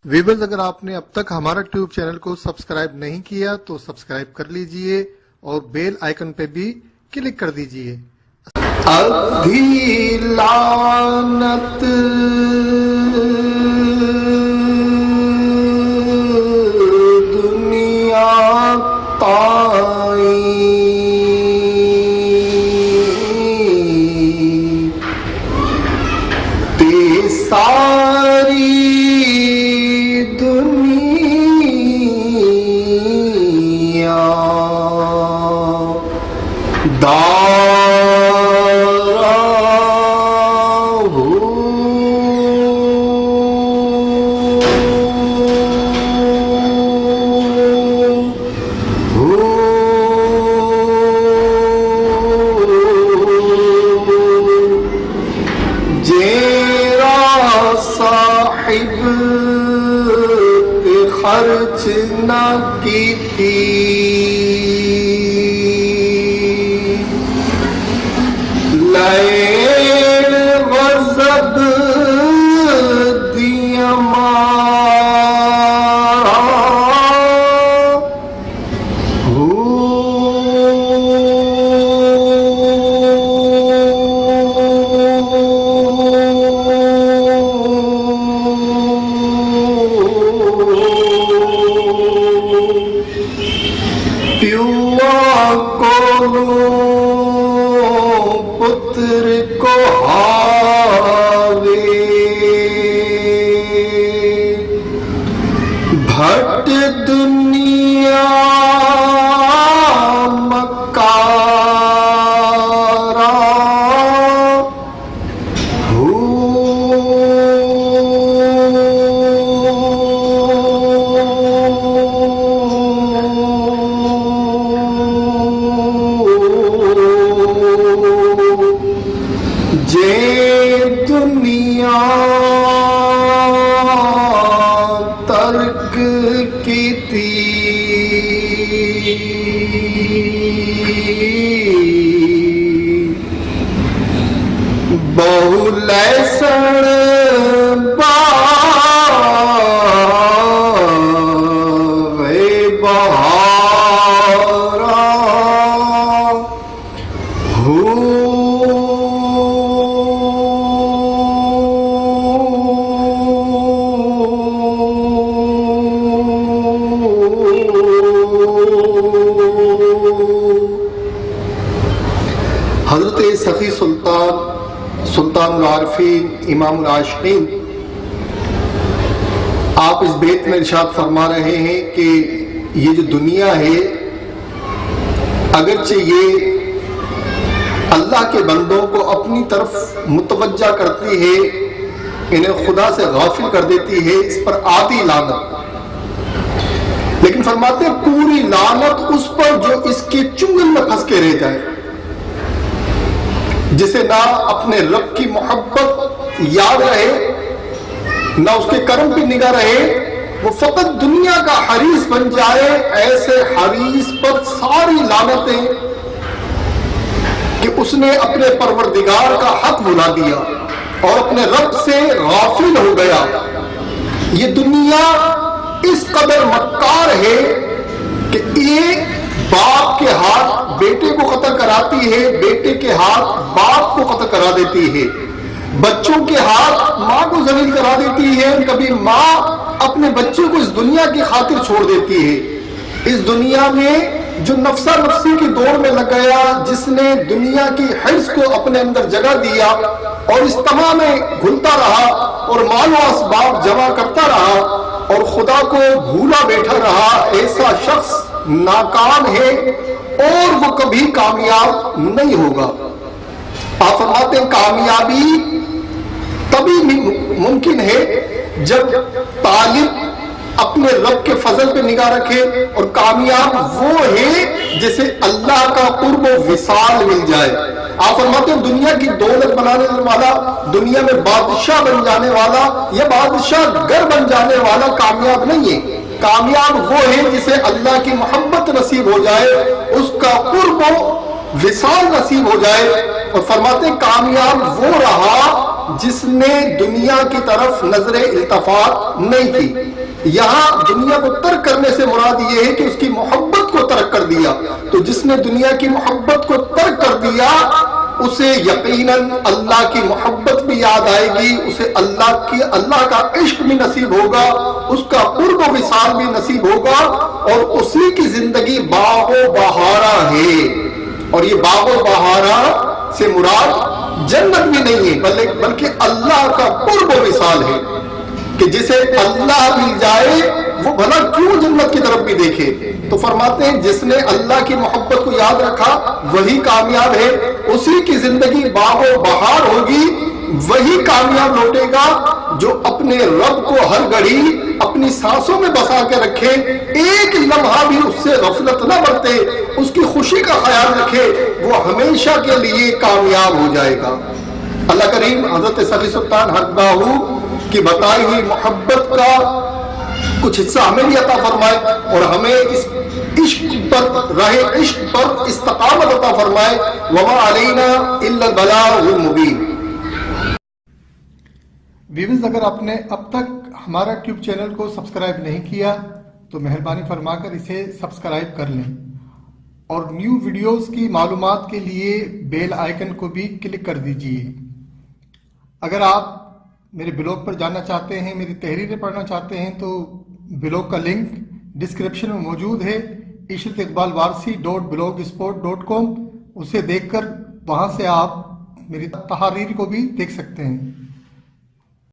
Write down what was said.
Viewers, अगर आपने अब तक हमारा ट्यूब चैनल को सब्सक्राइब नहीं किया तो सब्सक्राइब कर लीजिए और बेल आइकन पे भी क्लिक कर दीजिए। अभी लानत दुनिया ताई ते सारी दुनिया खर्च न कीती लैल गज़ब दिया मारा पुत्र को हावे भट दुनिया मकारा जे दुनिया तर्क कीती बहु लैसन बावे बहारा हजरत सखी सुल्तान आरिफीन इमाम आशिकीन आप इस बेत में इरशाद फरमा रहे हैं कि ये जो दुनिया है अगरचे ये अल्लाह के बंदों को अपनी तरफ मुतवज्जा करती है, इन्हें खुदा से गाफिल कर देती है, इस पर आती लानत। लेकिन फरमाते हैं पूरी लानत उस पर जो इसके चुंगल में फंस के रह जाए, जिसे ना अपने रब की मोहब्बत याद रहे ना उसके कर्म की निगाह रहे, वो फकत दुनिया का हरीस बन जाए। ऐसे हरीस पर सारी लानतें कि उसने अपने परवरदिगार का हक भुला दिया और अपने रब से गाफिल हो गया। ये दुनिया इस कदर मक्कार है कि एक बाप के हाथ बेटे को कत्ल कराती है, बेटे के हाथ बाप को कत्ल करा देती है, बच्चों के हाथ माँ को जलील करा देती है, कभी माँ अपने बच्चे को इस दुनिया की खातिर छोड़ देती है। इस दुनिया में जो नफ्सा नफ्सी की दौड़ में लग गया, जिसने दुनिया की हिर्स को अपने अंदर जगह दिया और इस तमाम में घुलता रहा और मालो असबाब जमा करता रहा और खुदा को भूला बैठा रहा, ऐसा शख्स नाकाम है और वो कभी कामयाब नहीं होगा। आप फरमाते हैं कामयाबी तभी मुमकिन है जब तालिब अपने रब के फजल पे निगाह रखे, और कामयाब वो है जिसे अल्लाह का कुर्ब विसाल मिल जाए। आप फरमाते हैं दुनिया की दौलत बनाने वाला, दुनिया में बादशाह बन जाने वाला या बादशाह घर बन जाने वाला कामयाब नहीं है। कामयाब वो है जिसे अल्लाह की मोहब्बत नसीब हो जाए, उसका कुर्ब विसाल नसीब हो जाए। और फरमाते कामयाब वो रहा जिसने दुनिया की तरफ नजरे इल्तफात नहीं की। यहां दुनिया को तर्क करने से मुराद ये है कि उसकी मोहब्बत को तर्क कर दिया। तो जिसने दुनिया की मोहब्बत को तर्क कर दिया उसे यकीनन अल्लाह की मोहब्बत भी याद आएगी, उसे अल्लाह का इश्क भी नसीब होगा, उसका कुर्ब विसाल भी नसीब होगा और उसी की जिंदगी बागो बहारा है। और ये बागो बहारा से मुराद जन्नत भी नहीं है बल्कि अल्लाह का कुर्ब विसाल है कि जिसे अल्लाह मिल जाए वो भला क्यों जन्नत की तरफ भी देखे। तो फरमाते हैं जिसने अल्लाह की मोहब्बत को याद रखा वही कामयाब है, उसी की जिंदगी बागो बहार होगी, वही कामयाब लौटेगा जो अपने रब को हर घड़ी अपनी सांसों में बसा के रखे, एक लम्हा भी उससे गफलत न बरते, उसकी खुशी का ख्याल रखे, वो हमेशा के लिए कामयाब हो जाएगा। अल्लाह करीम हजरत सखी सुल्तान हक बाहू की बताई हुई मोहब्बत का कुछ हिस्सा हमें भी अता फरमाए और हमें इस इश्क पर रहे इश्क पर इस्तकामत अता फरमाए। वमा अलैना इल्लल बलागुल मुबीन। व्यूअर्स, अगर आपने अब तक हमारा ट्यूब चैनल को सब्सक्राइब नहीं किया तो मेहरबानी फरमाकर इसे सब्सक्राइब कर लें और न्यू वीडियोस की मालूमात के लिए बेल आइकन को भी क्लिक कर दीजिए। अगर आप मेरे ब्लॉग पर जाना चाहते हैं, मेरी तहरीरें पढ़ना चाहते हैं तो ब्लॉग का लिंक डिस्क्रिप्शन में मौजूद है, ishratइकबालवारसी.blogspot.com। उसे देखकर वहां से आप मेरी तहरीर को भी देख सकते हैं।